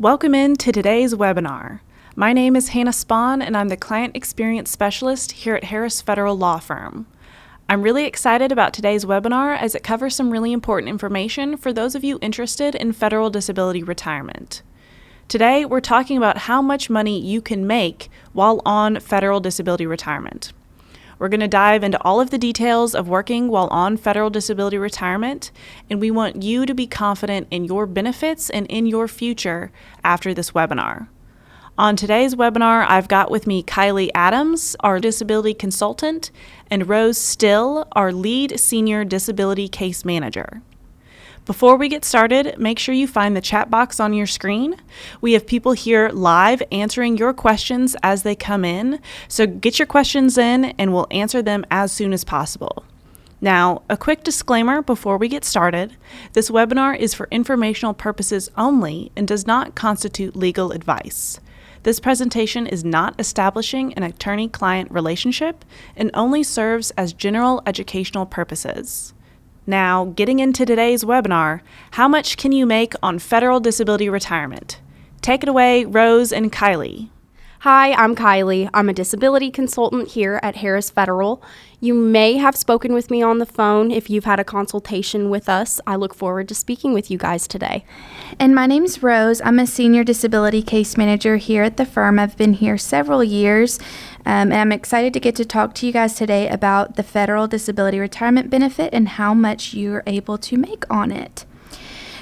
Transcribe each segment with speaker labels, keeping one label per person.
Speaker 1: Welcome in to today's webinar. My name is Hannah Spahn, and I'm the Client Experience Specialist here at Harris Federal Law Firm. I'm really excited about today's webinar as it covers some really important information for those of you interested in federal disability retirement. Today, we're talking about how much money you can make while on federal disability retirement. We're going to dive into all of the details of working while on federal disability retirement, and we want you to be confident in your benefits and in your future after this webinar. On today's webinar, I've got with me Kylie Adams, our disability consultant, and Rose Still, our lead senior disability case manager. Before we get started, make sure you find the chat box on your screen. We have people here live answering your questions as they come in, so get your questions in and we'll answer them as soon as possible. Now, a quick disclaimer before we get started. This webinar is for informational purposes only and does not constitute legal advice. This presentation is not establishing an attorney-client relationship and only serves as general educational purposes. Now, getting into today's webinar, how much can you make on federal disability retirement? Take it away, Rose and Kylie.
Speaker 2: Hi, I'm Kylie. I'm a disability consultant here at Harris Federal. You may have spoken with me on the phone if you've had a consultation with us. I look forward to speaking with you guys today.
Speaker 3: And my name's Rose. I'm a senior disability case manager here at the firm. I've been here several years, and I'm excited to get to talk to you guys today about the federal disability retirement benefit and how much you're able to make on it.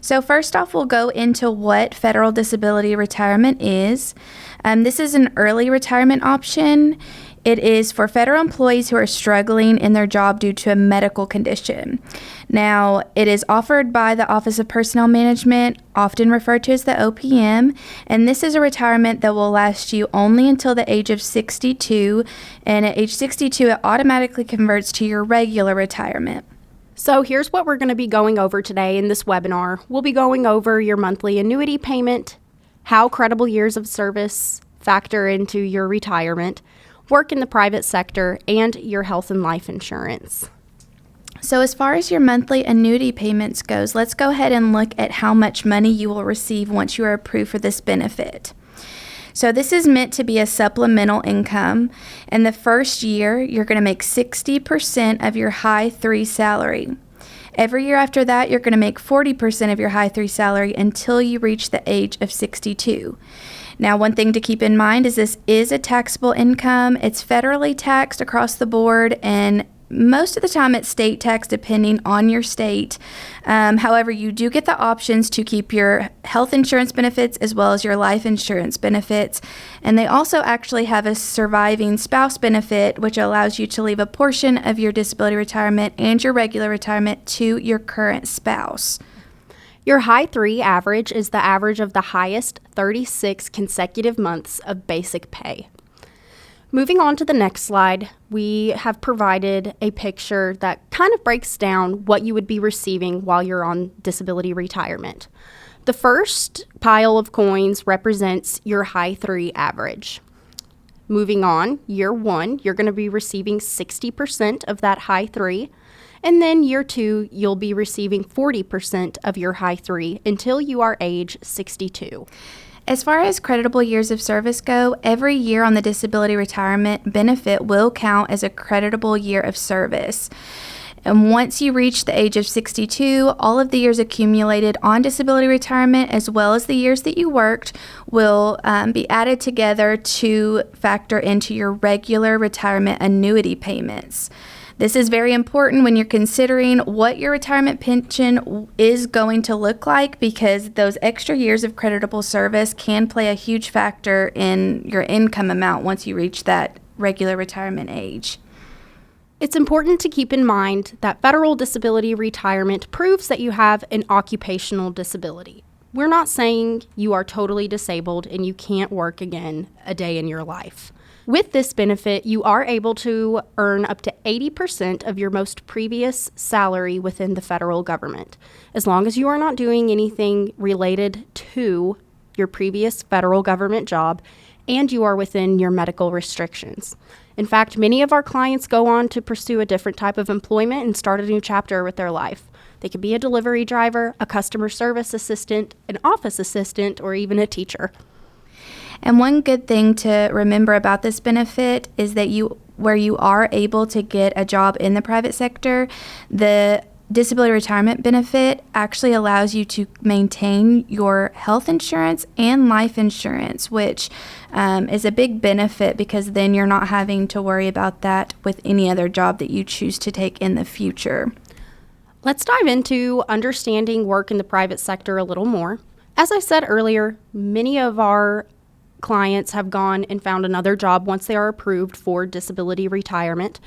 Speaker 3: So first off, we'll go into what federal disability retirement is. This is an early retirement option. It is for federal employees who are struggling in their job due to a medical condition. Now, it is offered by the Office of Personnel Management, often referred to as the OPM, and this is a retirement that will last you only until the age of 62, and at age 62, it automatically converts to your regular retirement.
Speaker 2: So here's what we're going to be going over today in this webinar. We'll be going over your monthly annuity payment, how credible years of service factor into your retirement, work in the private sector, and your health and life insurance.
Speaker 3: So as far as your monthly annuity payments goes, let's go ahead and look at how much money you will receive once you are approved for this benefit. So this is meant to be a supplemental income. In the first year, you're going to make 60% of your high 3 salary. Every year after that, you're going to make 40% of your high 3 salary until you reach the age of 62. Now, one thing to keep in mind is this is a taxable income. It's federally taxed across the board, and most of the time it's state tax depending on your state. However, you do get the options to keep your health insurance benefits as well as your life insurance benefits. And they also actually have a surviving spouse benefit, which allows you to leave a portion of your disability retirement and your regular retirement to your current spouse.
Speaker 2: Your high 3 average is the average of the highest 36 consecutive months of basic pay. Moving on to the next slide, we have provided a picture that kind of breaks down what you would be receiving while you're on disability retirement. The first pile of coins represents your high 3 average. Moving on, year 1, you're going to be receiving 60% of that high 3. And then year 2, you'll be receiving 40% of your high 3 until you are age 62.
Speaker 3: As far as creditable years of service go, every year on the disability retirement benefit will count as a creditable year of service. And once you reach the age of 62, all of the years accumulated on disability retirement, as well as the years that you worked, will be added together to factor into your regular retirement annuity payments. This is very important when you're considering what your retirement pension is going to look like, because those extra years of creditable service can play a huge factor in your income amount once you reach that regular retirement age.
Speaker 2: It's important to keep in mind that federal disability retirement proves that you have an occupational disability. We're not saying you are totally disabled and you can't work again a day in your life. With this benefit, you are able to earn up to 80% of your most previous salary within the federal government, as long as you are not doing anything related to your previous federal government job and you are within your medical restrictions. In fact, many of our clients go on to pursue a different type of employment and start a new chapter with their life. They could be a delivery driver, a customer service assistant, an office assistant, or even a teacher.
Speaker 3: And one good thing to remember about this benefit is that where you are able to get a job in the private sector, the disability retirement benefit actually allows you to maintain your health insurance and life insurance, which is a big benefit because then you're not having to worry about that with any other job that you choose to take in the future.
Speaker 2: Let's dive into understanding work in the private sector a little more. As I said earlier, many of our clients have gone and found another job once they are approved for disability retirement.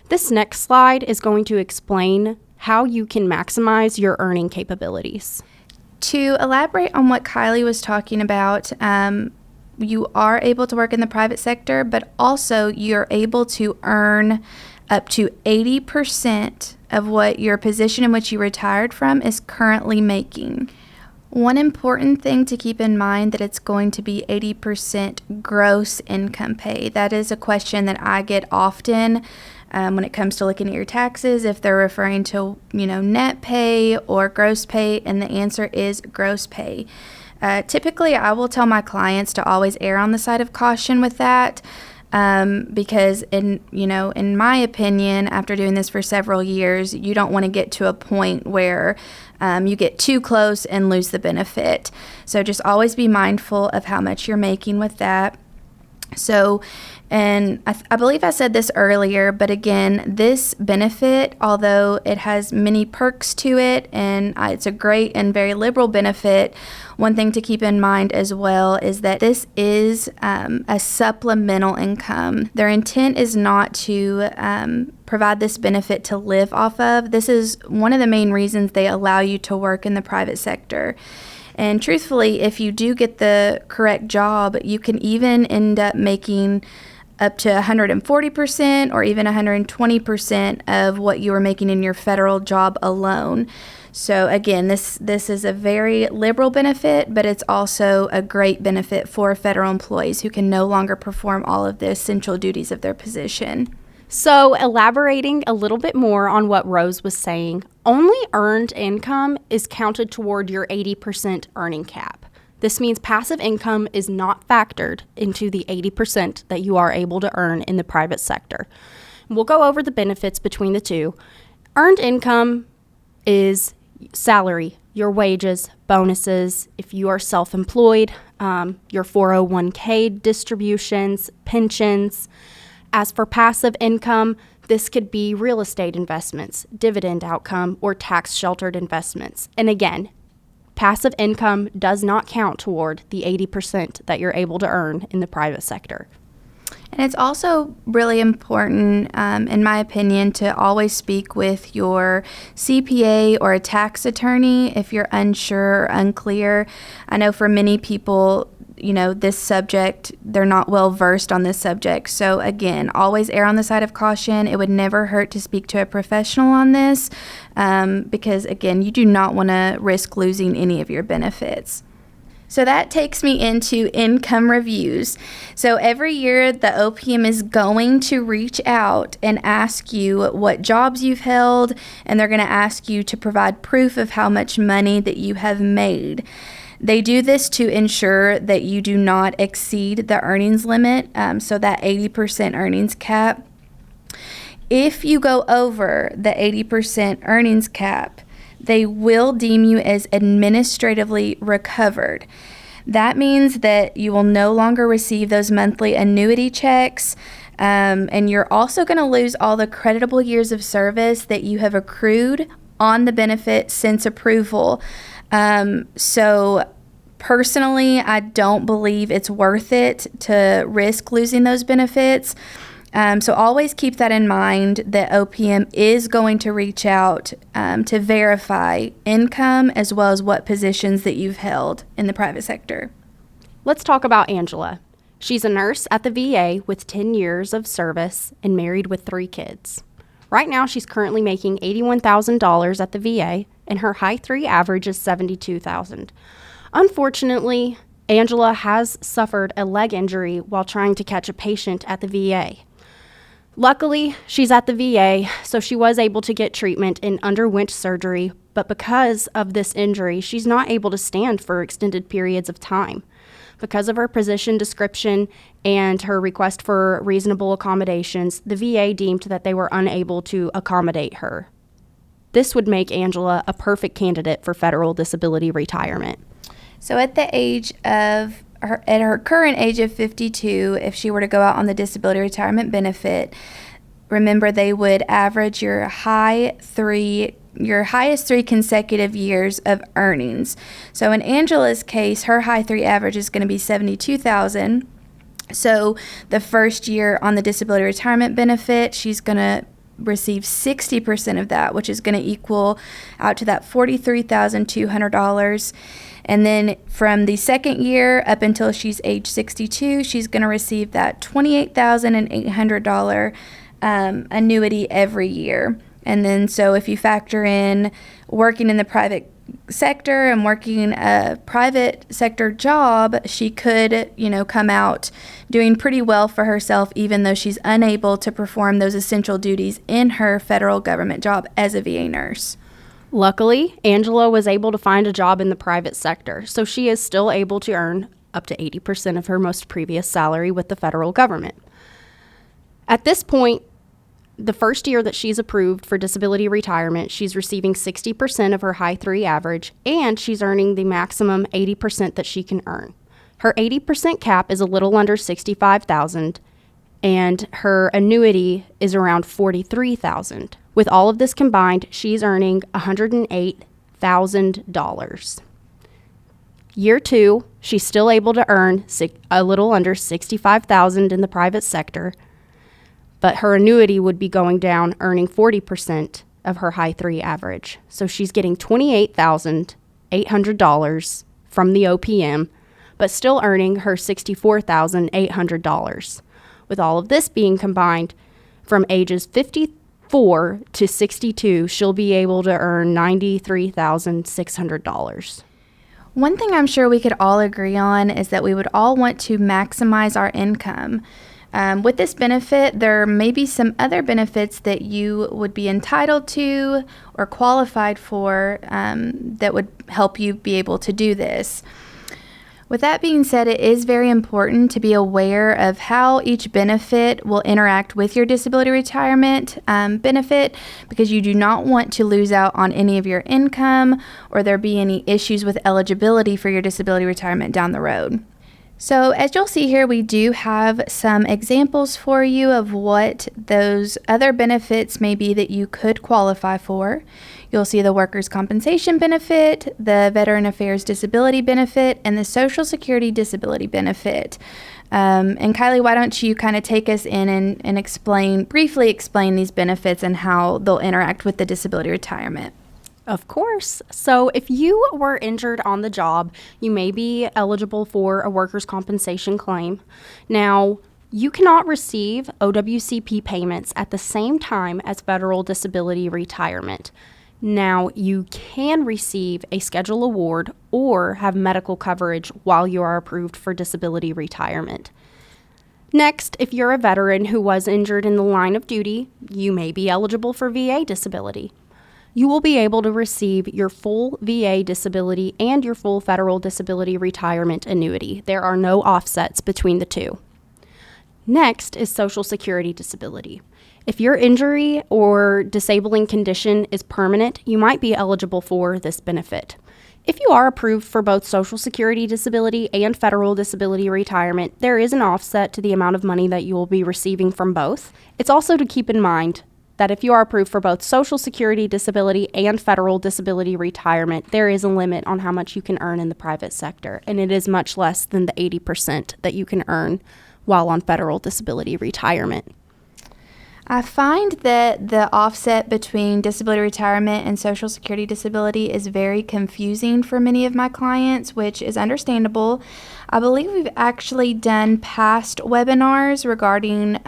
Speaker 2: This next slide is going to explain how you can maximize your earning capabilities.
Speaker 3: To elaborate on what Kylie was talking about, you are able to work in the private sector, but also you're able to earn up to 80% of what your position in which you retired from is currently making. One important thing to keep in mind that it's going to be 80% gross income pay. That is a question that I get often when it comes to looking at your taxes, if they're referring to, net pay or gross pay, and the answer is gross pay. Typically, I will tell my clients to always err on the side of caution with that. Because in my opinion, after doing this for several years, you don't want to get to a point where you get too close and lose the benefit. So just always be mindful of how much you're making with that. So, and I believe I said this earlier, but again, this benefit, although it has many perks to it, and it's a great and very liberal benefit, one thing to keep in mind as well is that this is a supplemental income. Their intent is not to provide this benefit to live off of. This is one of the main reasons they allow you to work in the private sector. And truthfully, if you do get the correct job, you can even end up making up to 140% or even 120% of what you were making in your federal job alone. So again, this is a very liberal benefit, but it's also a great benefit for federal employees who can no longer perform all of the essential duties of their position.
Speaker 2: So, elaborating a little bit more on what Rose was saying, only earned income is counted toward your 80% earning cap. This means passive income is not factored into the 80% that you are able to earn in the private sector. We'll go over the benefits between the two. Earned income is salary, your wages, bonuses, if you are self-employed, your 401k distributions, pensions. As for passive income, this could be real estate investments, dividend outcome, or tax-sheltered investments. And again, passive income does not count toward the 80% that you're able to earn in the private sector.
Speaker 3: And it's also really important, in my opinion, to always speak with your CPA or a tax attorney if you're unsure or unclear. I know for many people, this subject, they're not well versed on this subject. So again, always err on the side of caution. It would never hurt to speak to a professional on this because again, you do not want to risk losing any of your benefits. So that takes me into income reviews. So every year the OPM is going to reach out and ask you what jobs you've held, and they're going to ask you to provide proof of how much money that you have made. They do this to ensure that you do not exceed the earnings limit, so that 80% earnings cap. If you go over the 80% earnings cap, they will deem you as administratively recovered. That means that you will no longer receive those monthly annuity checks, and you're also going to lose all the creditable years of service that you have accrued on the benefit since approval. So personally, I don't believe it's worth it to risk losing those benefits. So always keep that in mind, that OPM is going to reach out to verify income as well as what positions that you've held in the private sector.
Speaker 2: Let's talk about Angela. She's a nurse at the VA with 10 years of service and married with 3 kids. Right now, she's currently making $81,000 at the VA, and her high 3 average is $72,000. Unfortunately, Angela has suffered a leg injury while trying to catch a patient at the VA. Luckily, she's at the VA, so she was able to get treatment and underwent surgery, but because of this injury, she's not able to stand for extended periods of time. Because of her position description and her request for reasonable accommodations, the VA deemed that they were unable to accommodate her. This would make Angela a perfect candidate for federal disability retirement.
Speaker 3: So at her current age of 52, if she were to go out on the disability retirement benefit, remember they would average your highest 3 consecutive years of earnings. So in Angela's case, her high 3 average is going to be $72,000. So the first year on the disability retirement benefit, she's going to receive 60% of that, which is going to equal out to that $43,200. And then from the second year up until she's age 62, she's going to receive that $28,800 annuity every year. And then so if you factor in working in the private sector and working a private sector job, she could, come out doing pretty well for herself, even though she's unable to perform those essential duties in her federal government job as a VA nurse.
Speaker 2: Luckily, Angela was able to find a job in the private sector, so she is still able to earn up to 80% of her most previous salary with the federal government. At this point, the first year that she's approved for disability retirement, she's receiving 60% of her high 3 average, and she's earning the maximum 80% that she can earn. Her 80% cap is a little under $65,000, and her annuity is around $43,000. With all of this combined, she's earning $108,000. Year 2, she's still able to earn a little under $65,000 in the private sector, but her annuity would be going down, earning 40% of her high 3 average. So she's getting $28,800 from the OPM, but still earning her $64,800. With all of this being combined, from ages 54 to 62, she'll be able to earn $93,600.
Speaker 3: One thing I'm sure we could all agree on is that we would all want to maximize our income. With this benefit, there may be some other benefits that you would be entitled to or qualified for that would help you be able to do this. With that being said, it is very important to be aware of how each benefit will interact with your disability retirement benefit, because you do not want to lose out on any of your income or there be any issues with eligibility for your disability retirement down the road. So as you'll see here, we do have some examples for you of what those other benefits may be that you could qualify for. You'll see the workers' compensation benefit, the Veteran Affairs disability benefit, and the Social Security disability benefit. And Kylie, why don't you kind of take us in and briefly explain these benefits and how they'll interact with the disability retirement.
Speaker 2: Of course. So if you were injured on the job, you may be eligible for a workers' compensation claim. Now, you cannot receive OWCP payments at the same time as federal disability retirement. Now, you can receive a schedule award or have medical coverage while you are approved for disability retirement. Next, if you're a veteran who was injured in the line of duty, you may be eligible for VA disability. You will be able to receive your full VA disability and your full federal disability retirement annuity. There are no offsets between the two. Next is Social Security disability. If your injury or disabling condition is permanent, you might be eligible for this benefit. If you are approved for both Social Security disability and federal disability retirement, there is an offset to the amount of money that you will be receiving from both. It's also to keep in mind that if you are approved for both Social Security disability and federal disability retirement, there is a limit on how much you can earn in the private sector, and it is much less than the 80% that you can earn while on federal disability retirement.
Speaker 3: I find that the offset between disability retirement and Social Security disability is very confusing for many of my clients, which is understandable. I believe we've actually done past webinars regarding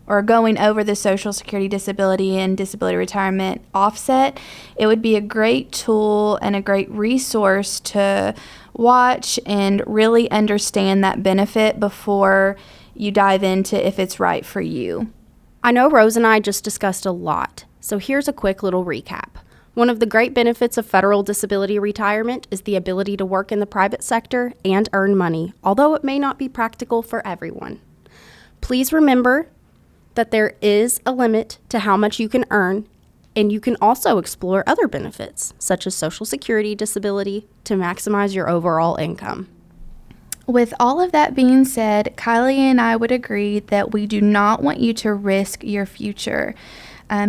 Speaker 3: or going over the Social Security disability and disability retirement offset. It would be a great tool and a great resource to watch and really understand that benefit before you dive into if it's right for you.
Speaker 2: I know Rose and I just discussed a lot, so here's a quick little recap. One of the great benefits of federal disability retirement is the ability to work in the private sector and earn money, although it may not be practical for everyone. Please remember that there is a limit to how much you can earn, and you can also explore other benefits, such as Social Security disability, to maximize your overall income.
Speaker 3: With all of that being said, Kylie and I would agree that we do not want you to risk your future.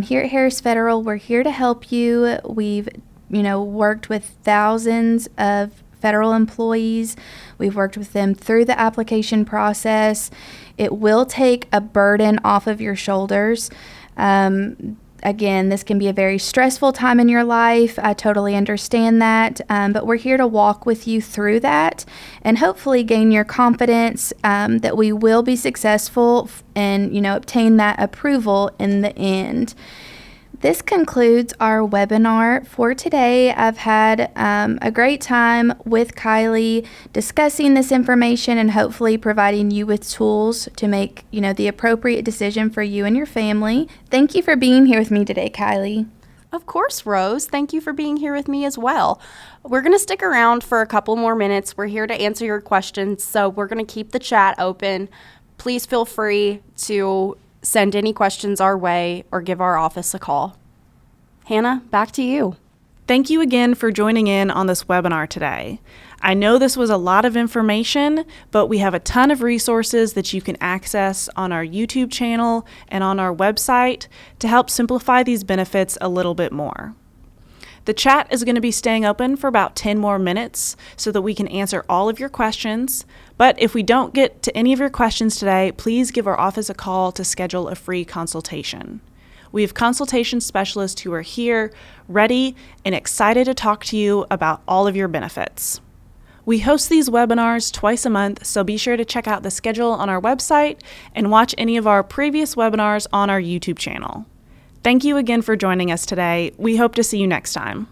Speaker 3: Here at Harris Federal, we're here to help you. We've, worked with thousands of federal employees. We've worked with them through the application process. It will take a burden off of your shoulders. Again, this can be a very stressful time in your life. I totally understand that, but we're here to walk with you through that and hopefully gain your confidence that we will be successful and, obtain that approval in the end. This concludes our webinar for today. I've had a great time with Kylie discussing this information and hopefully providing you with tools to make, the appropriate decision for you and your family. Thank you for being here with me today, Kylie.
Speaker 2: Of course, Rose. Thank you for being here with me as well. We're going to stick around for a couple more minutes. We're here to answer your questions, so we're going to keep the chat open. Please feel free to send any questions our way or give our office a call. Hannah, back to you.
Speaker 1: Thank you again for joining in on this webinar today. I know this was a lot of information, but we have a ton of resources that you can access on our YouTube channel and on our website to help simplify these benefits a little bit more. The chat is going to be staying open for about 10 more minutes so that we can answer all of your questions. But if we don't get to any of your questions today, please give our office a call to schedule a free consultation. We have consultation specialists who are here, ready, and excited to talk to you about all of your benefits. We host these webinars twice a month, so be sure to check out the schedule on our website and watch any of our previous webinars on our YouTube channel. Thank you again for joining us today. We hope to see you next time.